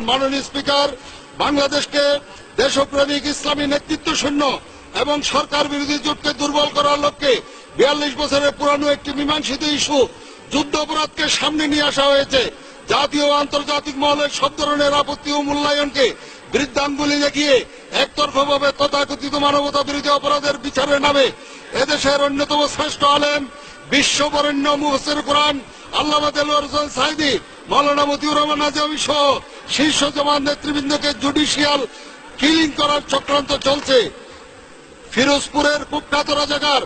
মাননীয় স্পিকার, বাংলাদেশকে দেশপ্রেমিক ইসলামী নেতৃত্ব শূন্য এবং সরকার বিরোধী জোটকে দুর্বল করার লক্ষ্যে 42 বছরের পুরানো একটি মীমাংসিত ইস্যু যুদ্ধ অপরাধকে সামনে নিয়ে আসা হয়েছে। জাতীয় ও আন্তর্জাতিক মহলের সব ধরনের আপত্তি ও মূল্যায়নকে বৃদ্ধাঙ্গুলি দেখিয়ে একতরফাভাবে তথাকথিত মানবতা বিরোধী অপরাধের বিচারের নামে এদেশের অন্যতম শ্রেষ্ঠ আলেম, বিশ্ববরেণ্য মুফাসসির কোরআন আল্লামা দেলোয়ার হোসেন সাঈদী, মাওলানা মতিউর রহমান আজহারী সহ শীর্ষ জামাত নেতৃবৃন্দকে জুডিশিয়াল কিলিং করার চক্রান্ত চলছে। ফিরোজপুরের কুখ্যাত রাজাকার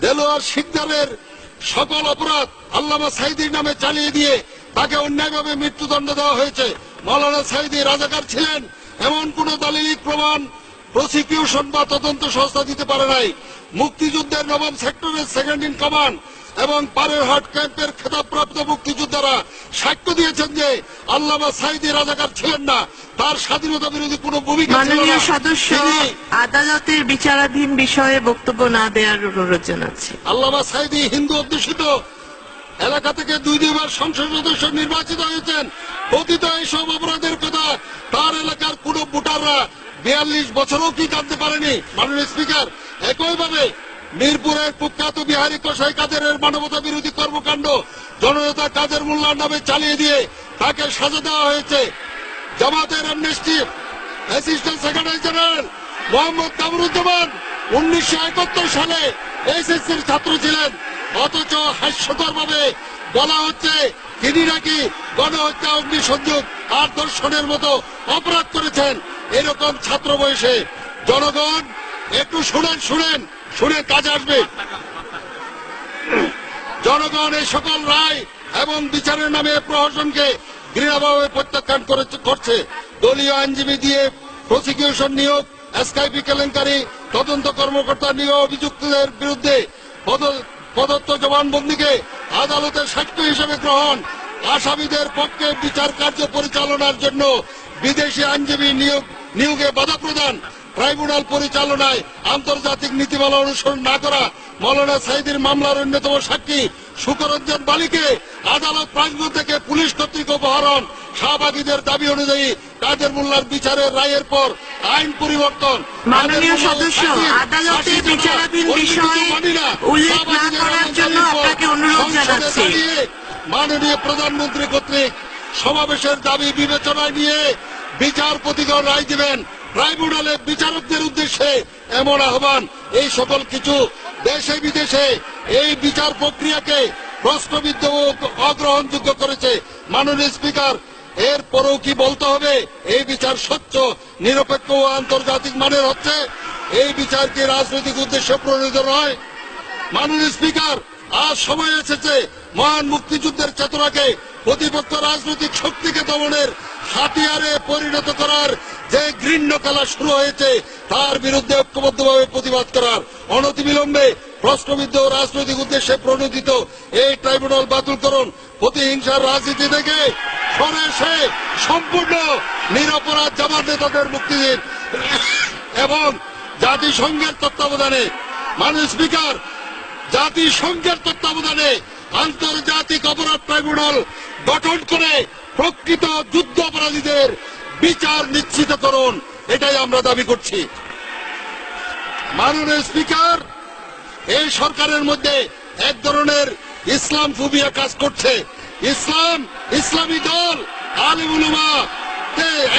দেলোয়ার শিকদারের সকল অপরাধ আল্লামা সাঈদীর নামে চালিয়ে দিয়ে তাকে অন্যায়ভাবে মৃত্যুদণ্ড দেওয়া হয়েছে। মাওলানা সাঈদী রাজাকার ছিলেন এমন কোন দলিলিক প্রমাণ প্রসিকিউশন বা তদন্ত সংস্থা দিতে পারে নাই। মুক্তিযুদ্ধের নবম সেক্টরের সেকেন্ড ইন কমান্ড এবং পারেরহাট ক্যাম্পের খেতাবপ্রাপ্ত মুক্তিযোদ্ধারা সাক্ষ্য দিয়েছেন যে আল্লামা সাঈদী রাজাকার ছিলেন না, তার স্বাধীনতা বিরোধী কোনো ভূমিকা ছিল না। মাননীয় সদস্য, আদালতের বিচারাধীন বিষয়ে বক্তব্য না দেওয়ার অনুরোধ জানাচ্ছি। আল্লামা সাঈদী হিন্দু অধ্যুষিত এলাকা থেকে দুইবার সংসদ সদস্য নির্বাচিত হয়েছেন। কথিত এইসব অপরাধের কথা তার এলাকার কোন ভোটাররা 42 বছরও কি জানতে পারেনি। মাননীয় স্পিকার, একইভাবে মিরপুরের কুখ্যাত বিহারী কসাই কাদেরের মানবতা বিরোধী কর্মকাণ্ড জননেতা কাদের মোল্লার নামে চালিয়ে দিয়ে তাকে সাজা দেওয়া হয়েছে। জামাতের amnesty assistant secretary general Mohammad Kamruzzaman 1971 সালে এসএসসির ছাত্র ছিলেন, অথচ হাস্যকরভাবে বলা হচ্ছে তিনি নাকি গণহত্যা, অগ্নিসংযোগ আর ধর্ষণের মতো অপরাধ করেছেন। এরকম ছাত্র বয়সে জনগণ একটু শুনে কাজে আসবে। জনগণ এই সকল রায় এবং বিচারের নামে প্রহসনকে ঘৃণাভাবে প্রত্যাখ্যান করছে। দলীয় আইনজীবী দিয়ে প্রসিকিউশন নিয়োগ, এসকেপি কেলেঙ্কারি, তদন্ত কর্মকর্তা নিয়োগ, অভিযুক্তদের বিরুদ্ধে প্রদত্ত জবানবন্দিকে আদালতের সাক্ষ্য হিসেবে গ্রহণ, আসামিদের পক্ষে বিচার কার্য পরিচালনার জন্য বিদেশি আইনজীবী নিয়োগে বাধা প্রদান, ট্রাইব্যুনাল পরিচালনায় আন্তর্জাতিক নীতিমালা অনুসরণ না করা, মাওলানা সাঈদীর মামলার অন্যতম সাক্ষী শুকরঞ্জন বালিকে আদালত প্রাঙ্গণ থেকে পুলিশ কর্তৃক অপহরণ, শাহবাগীদের দাবি অনুযায়ী কাদের মোল্লার বিচারের রায়ের পর আইন পরিবর্তন। মাননীয় সদস্য, আদালতের বিচারাধীন বিষয়ে উল্লেখ না করার জন্য আপনাকে অনুরোধ জানাচ্ছি। মাননীয় প্রধানমন্ত্রী কর্তৃক সমাবেশের দাবি বিবেচনায় নিয়ে বিচারপতিগণ রায় দিবেন। ট্রাইব্যুনালে বিচারকদের উদ্দেশ্যে এমন আহ্বান। এই সকল কিছু দেশে বিদেশে এই বিচার প্রক্রিয়াকে প্রশ্নবিদ্ধ ও অগ্রহণযোগ্য করেছে। মাননীয় স্পিকার, এর পরেও কি বলতে হবে এই বিচার স্বচ্ছ, নিরপেক্ষ ও আন্তর্জাতিক মানের হচ্ছে? এই বিচার কি রাজনৈতিক উদ্দেশ্যে প্রণীত নয়? মাননীয় স্পিকার, আজ সময় এসেছে মহান মুক্তিযুদ্ধের চেতনাকে প্রতিপক্ষ রাজনৈতিক শক্তিকে দমনের হাতিয়ারে পরিণত করার যে ঘৃণ্য খেলা শুরু হয়েছে তার বিরুদ্ধে ঐক্যবদ্ধভাবে প্রতিবাদ করার। অনতিবিলম্বে প্রশ্নবিদ্ধ রাজনৈতিক উদ্দেশ্যে প্রণোদিত এই ট্রাইব্যুনাল বাতিল করুন। প্রতিহিংসার রাজনীতি থেকে সরে এসে সম্পূর্ণ নিরপরাধ জামাত নেতাদের মুক্তি দিন এবং জাতিসংঘের তত্ত্বাবধানে, মাননীয় স্পিকার, জাতিসংঘের তত্ত্বাবধানে আন্তর্জাতিক অপরাধ ট্রাইব্যুনাল গঠন করে প্রকৃত যুদ্ধ অপরাধীদের বিচার নিশ্চিত করুন, এটাই আমরা দাবি করছি। মাননীয় স্পিকার, এই সরকারের মধ্যে এক ধরনের ইসলাম ফোবিয়া কাজ করছে। ইসলামী দল, আলিম উলামা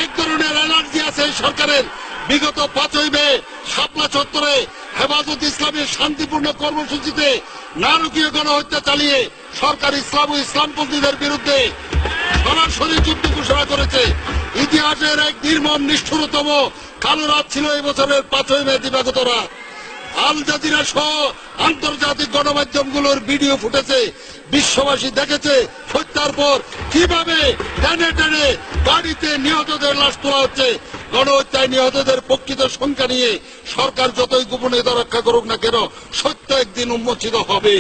এক ধরনের এলার্জি আছে এই সরকারের। বিগত 5ই মে শাপলা চত্বরে হেফাজত ইসলামের শান্তিপূর্ণ কর্মসূচিতে নারকীয় গণহত্যা চালিয়ে সরকার ইসলাম ও ইসলামপন্থীদের বিরুদ্ধে সরাসরি যুদ্ধ ঘোষণা করেছে। ইতিহাসের এক নির্মম নিষ্ঠুরতম কালো রাত ছিল এই বছরের 5ই মে দিবাগত রাত। আল জাজিরা সহ আন্তর্জাতিক গণমাধ্যমগুলোর ভিডিও ফুটেছে, বিশ্ববাসী দেখেছে হত্যার পর কিভাবে টেনে টেনে গাড়িতে নিহতদের লাশ তোলা হচ্ছে। গণহত্যায় নিহতদের প্রকৃত সংখ্যা নিয়ে সরকার যতই গোপনীয়তা রক্ষা করুক না কেন, সত্য একদিন উন্মোচিত হবে।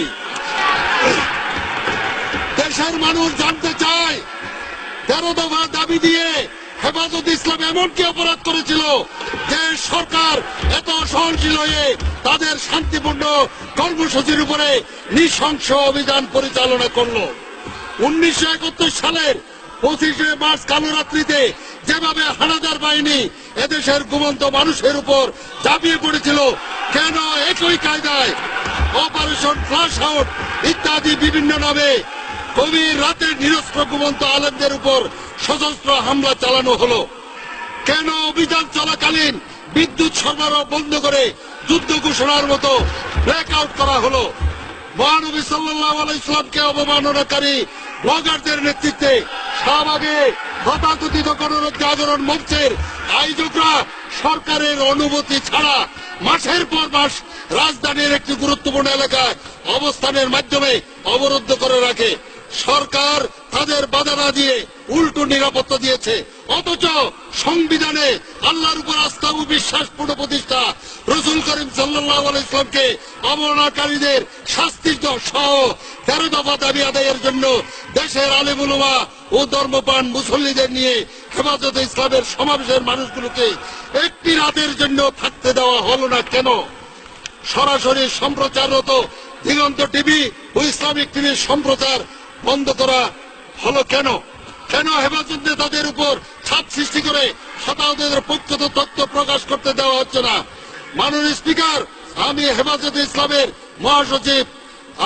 দেশের মানুষ জানতে চায় 13 দফা দাবি দিয়ে হেফাজত ইসলাম এমন কি অপরাধ করেছিল যে সরকার এত সহনশীল হয়ে তাদের শান্তিপূর্ণ কর্মসূচির উপরে নৃশংস অভিযান পরিচালনা করলো। 1971 সালের 25শে মার্চ কালো রাত্রিতে যেভাবে হানাদার বাহিনী এদেশের ঘুমন্ত মানুষের উপর ঝাঁপিয়ে পড়েছিল, কেন একই কায়দায় অপারেশন ফ্লাশ আউট ইত্যাদি বিভিন্ন নামে গভীর রাতে নিরস্ত্র ঘুমন্ত আলেমদের উপর সশস্ত্র হামলা চালানো হলো? কেন অভিযান চলাকালীন বিদ্যুৎ সরবরাহ বন্ধ করে যুদ্ধ ঘোষণার মতো ব্ল্যাকআউট করা হলো? মহানবী সাল্লাল্লাহু আলাইহি সাল্লামকে অবমাননাকারী ব্লগারদের নেতৃত্বে শাহবাগে তথাকথিত গণরক্ষা আন্দোলন মঞ্চের আয়োজকরা সরকারের অনুমতি ছাড়া মাসের পর মাস রাজধানীর একটি গুরুত্বপূর্ণ এলাকায় অবস্থানের মাধ্যমে অবরুদ্ধ করে রাখে। সরকার তাদের বাধা না দিয়ে উল্টো নিরাপত্তা দিয়েছে, অথচ সংবিধানে আল্লাহর উপর আস্থা ও বিশ্বাস পুনঃপ্রতিষ্ঠা, রাসূল করিম সাল্লাল্লাহু আলাইহি ওয়াসাল্লামকে অবমাননাকারীদের শাস্তি সহ 13 দফা দাবি আদায়ের জন্য দেশের আলেম উলামা ও ধর্মপ্রাণ মুসল্লিদের নিয়ে হেফাজতে ইসলামের সমাবেশের মানুষগুলোকে একটি রাতের জন্য থাকতে দেওয়া হলো না কেন? সরাসরি সম্প্রচাররত দিগন্ত টিভি ও ইসলামিক টিভির সম্প্রচার বন্ধ করা হলো কেন? কেন হেফাজত নেতাদের উপর ছাপ সৃষ্টি করে হতাহতদের পক্ষত তথ্য প্রকাশ করতে দেওয়া হচ্ছে না? মাননীয় স্পিকার, আমি হেফাজতে ইসলামের মহাসচিব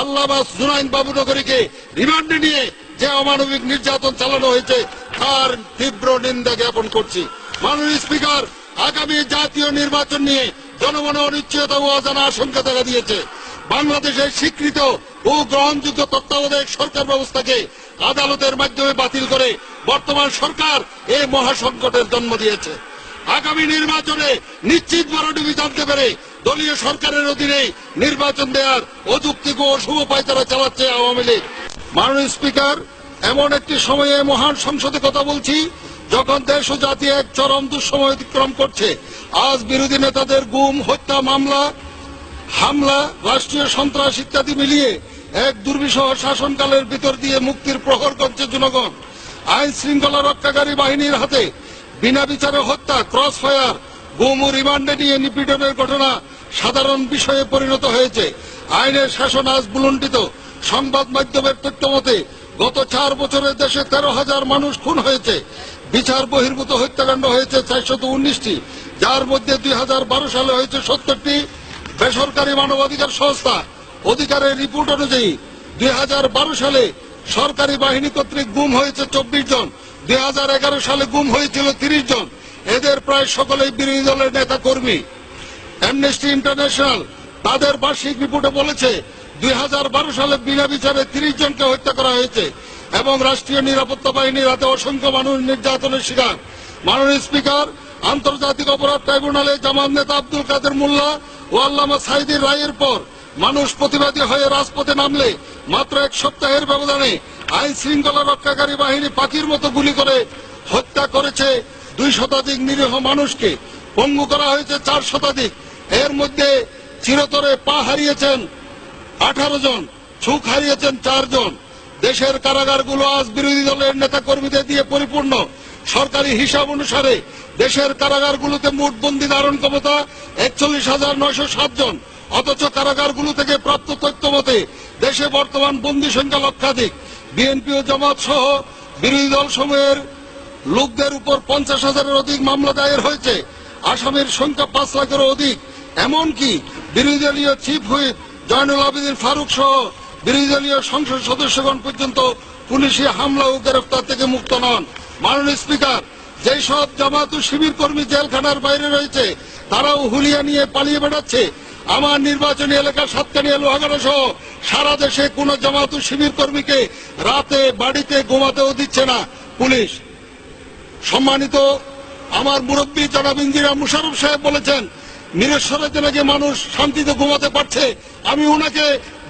আল্লামা জুনাইদ বাবুনগরীকে রিমান্ডে নিয়ে যে অমানবিক নির্যাতন চালানো হয়েছে তার তীব্র নিন্দা জ্ঞাপন করছি। মাননীয় স্পিকার, আগামী জাতীয় নির্বাচন নিয়ে জনমনে অনিশ্চয়তা ও অজানা আশঙ্কা দেখা দিয়েছে। বাংলাদেশের স্বীকৃত ও গ্রহণযোগ্য তত্ত্বাবধায়ক সরকার ব্যবস্থাকে আদালতের মাধ্যমে বাতিল করে বর্তমান সরকার এই মহাসংকটের জন্ম দিয়েছে। আগামী নির্বাচনে নিশ্চিত ভরাডুবি জানতে পেরে দলীয় সরকারের অধীনে নির্বাচন দেওয়ার অযৌক্তিক ও অশুভ পায়তারা চালাচ্ছে আওয়ামী লীগ। মাননীয় স্পিকার, এমন একটি সময়ে মহান সংসদে কথা বলছি যখন দেশ ও জাতি এক চরম দুঃসময় অতিক্রম করছে। আজ বিরোধী নেতাদের গুম, হত্যা, মামলা, হামলা, রাষ্ট্রীয় সন্ত্রাস ইত্যাদি মিলিয়ে এক দুর্বিষহ শাসনকালের ভিতর দিয়ে মুক্তির প্রহর করছে জনগণ। আইন শৃঙ্খলা রক্ষাকারী বাহিনীর হাতে বিনা বিচারে হত্যা, ক্রস ফায়ার, গুম ও রিমান্ডে নিয়ে নিপীড়নের ঘটনা সাধারণ বিষয়ে পরিণত হয়েছে। আইনের শাসন আজ ভুলুণ্ঠিত। সংবাদ মাধ্যমের তথ্য মতে গত 4 বছরে দেশে 13,000 মানুষ খুন হয়েছে। বিচার বহির্ভূত হত্যাকাণ্ড হয়েছে 419টি, যার মধ্যে 2012 সালে হয়েছে 70টি। বেসরকারি মানবাধিকার সংস্থা অধিকারের রিপোর্ট অনুযায়ী 2012 সালে সরকারি বাহিনী কর্তৃক গুম হয়েছে 24 জন, 2011 সালে গুম হয়েছিল 30 জন। এদের প্রায় সকলেই বিরোধী দলের নেতা কর্মী। অ্যামনেস্টি ইন্টারন্যাশনাল তাদের বার্ষিক রিপোর্টে বলেছে 2012 সালে বিনা বিচারে 30 জনকে হত্যা করা হয়েছে এবং রাষ্ট্রীয় নিরাপত্তা বাহিনীর হাতে অসংখ্য মানুষ নির্যাতনের শিকার। মাননীয় স্পিকার, আন্তর্জাতিক অপরাধ ট্রাইব্যুনালে জামাত নেতা আব্দুল কাদের মোল্লা ও আল্লামা সাঈদীর রায়ের পর মানুষ প্রতিবাদী হয়ে রাজপথে নামলে মাত্র 1 সপ্তাহের ব্যবধানে আইন শৃঙ্খলা রক্ষাকারী বাহিনী পাখির মতো গুলি করে হত্যা করেছে 2 শতাধিক নিরীহ মানুষকে, পঙ্গু করা হয়েছে 4 শতাধিক। এর মধ্যে চিরতরে পা হারিয়েছেন 18 জন, চোখ হারিয়েছেন 4 জন। দেশের কারাগারগুলো আজ বিরোধী দলের নেতা কর্মীদের দিয়ে পরিপূর্ণ। সরকারি হিসাব অনুসারে দেশের কারাগারগুলোতে মোট বন্দী ধারণ ক্ষমতা 41,907 জন, অথচ কারাগারগুলো থেকে প্রাপ্ত তথ্য মতে দেশে বর্তমান বন্দী সংখ্যা লক্ষাধিক। বিএনপি ও জামাত সহ বিরোধী দল সমূহের লোকদের উপর 50,000-এর অধিক মামলা দায়ের হয়েছে। আসামির সংখ্যা 5 লাখেরও অধিক। এমনকি বিরোধী দলীয় চিফ হুইপ জয়নুল আবেদিন ফারুক সহ বিরোধী দলীয় সংসদ সদস্যগণ পর্যন্ত পুলিশি হামলা ও গ্রেফতার থেকে মুক্ত নন। মাননীয় স্পিকার, যেই সব জামাত ও শিবির কর্মী জেলখানার বাইরে রয়েছে তারাও হুলিয়া নিয়ে পালিয়ে বেড়াচ্ছে। আমার নির্বাচনী এলাকা সাতকানিয়া, লোহাগাড়া সহ সারা দেশে কোন জামাত ও শিবির কর্মীকে রাতে বাড়িতে ঘুমাতেও দিচ্ছে না পুলিশ। সম্মানিত আমার মুরব্বী জনাব ইঞ্জিনিয়ার মুশাররফ সাহেব বলেছেন মিরেশ্বরে নাকি মানুষ শান্তিতে ঘুমাতে পারছে। আমি উনাকে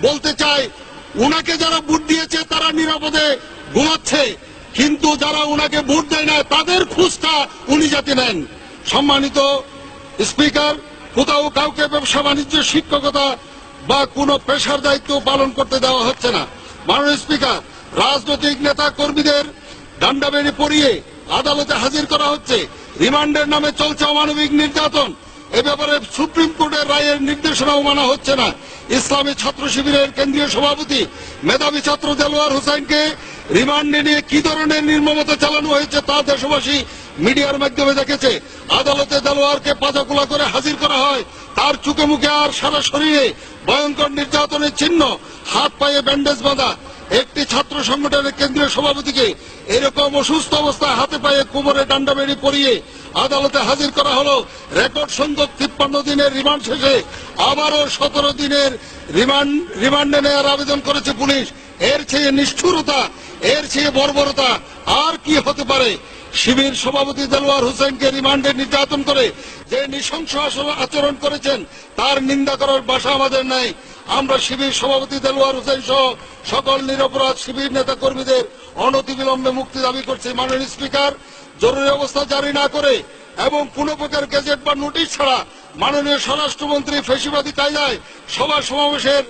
বলতে চাই, উনাকে যারা ভোট দিয়েছে তারা নিরাপদে ঘুমাচ্ছে, কিন্তু যারা উনাকে ভোট দেয় না তাদের খোঁজটা উনি যাতে নেন। সম্মানিত স্পিকার, কোথাও কাউকে ব্যবসা বাণিজ্য, শিক্ষকতা বা কোনো পেশার দায়িত্ব পালন করতে দেওয়া হচ্ছে না। মাননীয় স্পিকার, রাজনৈতিক নেতা কর্মীদের ডান্ডাবেড়ি পরিয়ে আদালতে হাজির করা হচ্ছে। রিমান্ডের নামে চলছে অমানবিক নির্যাতন। এ ব্যাপারে সুপ্রিম কোর্টের রায়ের নির্দেশনাও মানা হচ্ছে না। ইসলামী ছাত্র শিবিরের কেন্দ্রীয় সভাপতি মেধাবী ছাত্র দেলোয়ার হোসেনকে রিমান্ডে নিয়ে কি ধরনের নির্মমতা চালানো হয়েছে তা দেশবাসী মিডিয়ার মাধ্যমে দেখেছে। আদালতে দেলোয়ারকে পাজাকুলা করে হাজির করা হয়, তার চোখে মুখে আর সারা শরীরে ভয়ঙ্কর নির্যাতনের চিহ্ন, হাত পায়ে ব্যান্ডেজ বাঁধা। একটি ছাত্র সংগঠনের কেন্দ্রীয় সভাপতিকে এরকম অসুস্থ অবস্থায় হাতে পায়ে কোমরে ডান্ডা বেড়ি পরিয়ে আদালতে হাজির করা হলো। রেকর্ড সংখ্যক 53 দিনের রিমান্ড শেষে আবারও 17 দিনের রিমান্ডে নেওয়ার আবেদন করেছে পুলিশ। এর চেয়ে নিষ্ঠুরতা, এর চেয়ে বর্বরতা আর কি হতে পারে? শিবির সভাপতি দেলোয়ার হোসেনকে রিমান্ডে নির্যাতন করে যে নৃশংস আচরণ করেছেন তার নিন্দা করার ভাষা আমাদের নাই। আমরা শিবির সভাপতি দেলোয়ার হোসেন সহ সকল নিরপরাধ শিবির নেতা কর্মীদের অনতিবিলম্বে মুক্তি দাবি করছি। মাননীয় স্পিকার, জরুরি অবস্থা জারি না করে এবং কোন প্রকার গেজেট বা নোটিশ ছাড়া মাননীয় স্বরাষ্ট্রমন্ত্রী ফেসিবাদী কায়দায় সভা সমাবেশের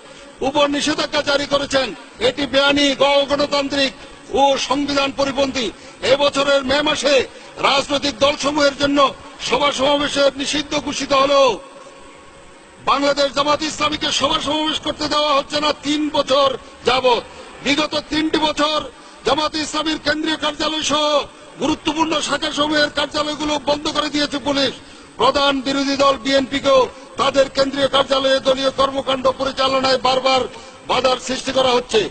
উপর নিষেধাজ্ঞা জারি করেছেন। এটি বেআইনি, অগণতান্ত্রিক ও সংবিধান পরিপন্থী। এবছরের মে মাসে রাজনৈতিক দলসমূহের জন্য সভা সমাবেশের নিষিদ্ধ ঘোষিত হলেও বাংলাদেশ জামাত ইসলামীকে সভা সমাবেশ করতে দেওয়া হচ্ছে না 3 বছর যাবৎ। বিগত 3টি বছর জামাত ইসলামীর কেন্দ্রীয় কার্যালয় সহ গুরুত্বপূর্ণ শাখা সমূহের কার্যালয়গুলো বন্ধ করে দিয়েছে পুলিশ। প্রধান বিরোধী দল বিএনপিকেও তাদের কেন্দ্রীয় কার্যালয়ে দলীয় কর্মকাণ্ড পরিচালনায় বারবার বাধার সৃষ্টি করা হচ্ছে।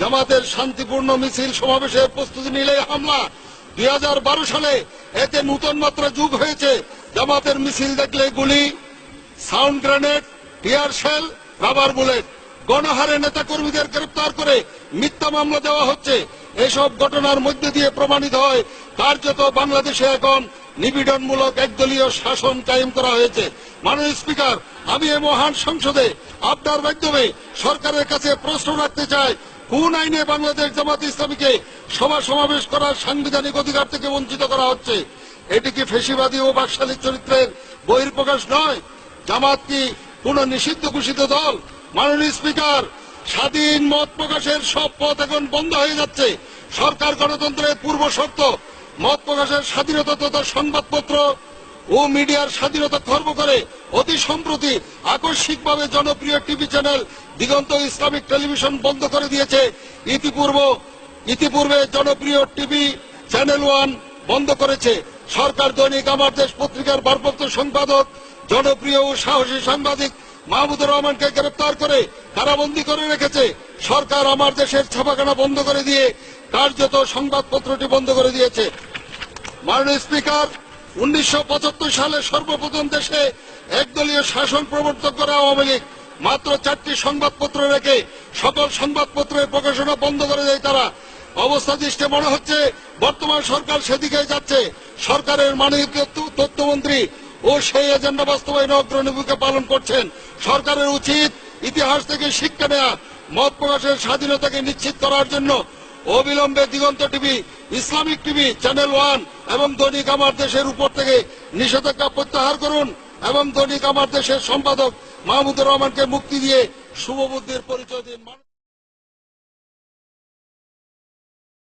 জামাতের শান্তিপূর্ণ মিছিল সমাবেশের প্রস্তুতি নিলে হামলা। 2012 সালে এতে নতুন মাত্রা যোগ হয়েছে। জামাতের মিছিল দেখলে গুলি, sound grenade, tear shell, rubber bullet. গণহারে নেতা কর্মীদের গ্রেপ্তার করে মিথ্যা মামলা দেওয়া হচ্ছে। এসব ঘটনার মধ্যে দিয়ে প্রমাণিত হয় কার্যত বাংলাদেশে এখন নিপীড়নমূলক একদলীয় শাসন কায়েম করা হয়েছে। মাননীয় স্পিকার, আমি এই মহান সংসদে আপনার মাধ্যমে সরকারের কাছে প্রশ্ন রাখতে চাই, কোন আইনে বাংলাদেশ জামাত ইসলামীকে সভা সমাবেশ করার সাংবিধানিক অধিকার থেকে বঞ্চিত করা হচ্ছে? এটি কি ফেসিবাদী ও বাকশালী চরিত্রের বহিঃপ্রকাশ নয়? জামাত কি কোন নিষিদ্ধ ঘোষিত দল? মাননীয় স্পিকার, স্বাধীন মত প্রকাশের সব পথ এখন বন্ধ হয়ে যাচ্ছে। সরকার গণতন্ত্রের পূর্ব শর্ত মত প্রকাশের স্বাধীনতা তথা সংবাদপত্র ও মিডিয়ার স্বাধীনতা খর্ব করে অতি সম্প্রতি আকস্মিকভাবে জনপ্রিয় টিভি চ্যানেল দিগন্ত ইসলামিক টেলিভিশন বন্ধ করে দিয়েছে। ইতিপূর্বে জনপ্রিয় টিভি চ্যানেল 1 বন্ধ করেছে। সরকার দৈনিক আমার দেশ পত্রিকার ভারপ্রাপ্ত সম্পাদক জনপ্রিয় ও সাহসী সাংবাদিক মাহমুদুর রহমানকে গ্রেপ্তার করে কারাবন্দী করে রেখেছে। সরকার আমার দেশের ছাপাখানা বন্ধ করে দিয়ে কার্যত সংবাদপত্রটি বন্ধ করে দিয়েছে। মাননীয় স্পিকার, 1975 সালে সর্বপ্রথম দেশে একদলীয় শাসন প্রবর্তন করা আওয়ামী লীগ মাত্র 4টি সংবাদপত্র রেখে সকল সংবাদপত্রের প্রকাশনা বন্ধ করে দেয় তারা। অবস্থা দৃষ্টে মনে হচ্ছে বর্তমান সরকার সেদিকে যাচ্ছে। সরকারের মাননীয় তথ্যমন্ত্রী ও সেই এজেন্ডা বাস্তবায়নে অগ্রণী ভূমিকা পালন করছেন। সরকারের উচিত ইতিহাস থেকে শিক্ষা নেওয়া, মত প্রকাশের স্বাধীনতাকে নিশ্চিত করার জন্য অবিলম্বে দিগন্ত টিভি, ইসলামিক টিভি চ্যানেল 1 এবং দৈনিক আমার দেশের উপর থেকে নিষেধাজ্ঞা প্রত্যাহার করুন এবং দৈনিক আমার দেশের সম্পাদক মাহমুদুর রহমানকে মুক্তি দিয়ে শুভবুদ্ধির পরিচয় দিন।